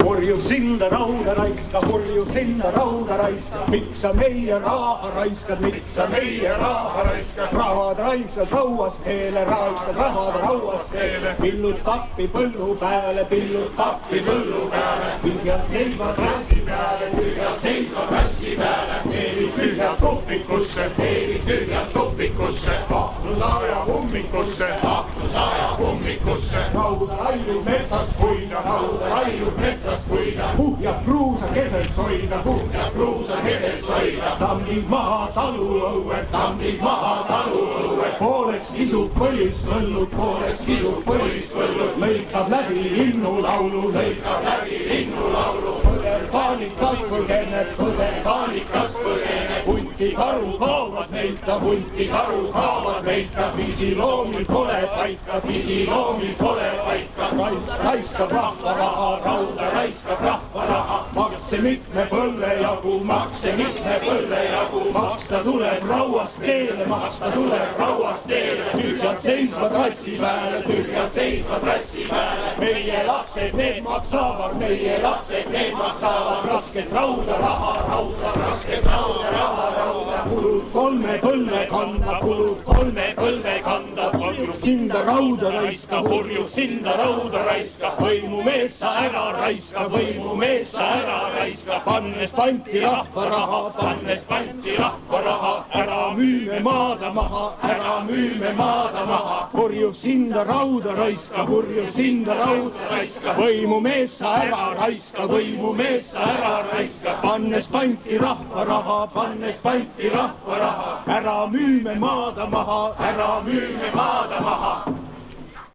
Purjus hinda rauda raiska, purjus hinda rauda raiska. Miks sa meie raha raiskad, miks sa meie raha raiskad? Rahad raiskad rauast teele, raiskad rahad rauast teele. Pillud tappi põllu peale, pillud tappi põllu peale. Tühjad seisvad rassi peale, tühjad seisvad rassi peale. Teerid tühjad tupikusse, teerid tühjad tupikusse. Ahnus ajab ummikusse, ahnus ajab ummikusse. Rauda raiub metsast puida, rauda raiub metsast puida. Puhjab kruusa keset soida, puhjab kruusa keset soida. Tambib maha taluõued, tambib maha taluõued. Pooleks kisub põlist põllud, pooleks kisub põlist põllud. Lõikab läbi linnulaulu, lõikab läbi linnulaulu. Põderkaanikas põgeneb, põderkaanikas põgeneb. Hunti karu kaovad meilta, hunti karu kaovad meilta. Pisiloomil pole paika, pisiloomil pole paika. Raiskab rahva raha, rauda raiskab rahva raha. Makse mitme põlle jagu, makse mitme põlle jagu. Maksta tuleb rauast teele, maksta tuleb rauast teele. Tühjad seisvad rassi peale, tühjad seisvad rassi peale. Meie lapsed need maksavad, meie lapsed need maksavad. Rasket rauda raha, rauda, rasket rauda raha, rauda. Kulud kolme põlve kanda, kulud kolme põlve kanda. Purjus hinda rauda raiska, purjus hinda rauda raiska. Võimumees sa ära raiska, võimumees sa ära raiska. Pannes panti rahva raha, pannes panti rahva raha. Ära müüme maada maha, ära müüme maada maha. Purjus hinda rauda raiska, purjus hinda rauda raiska. Võimumees sa ära raiska, võimumees sa ära raiska. Pannes panti rahva raha, pannes panti rahva raha. Ära müüme maada maha, ära müüme maada maha.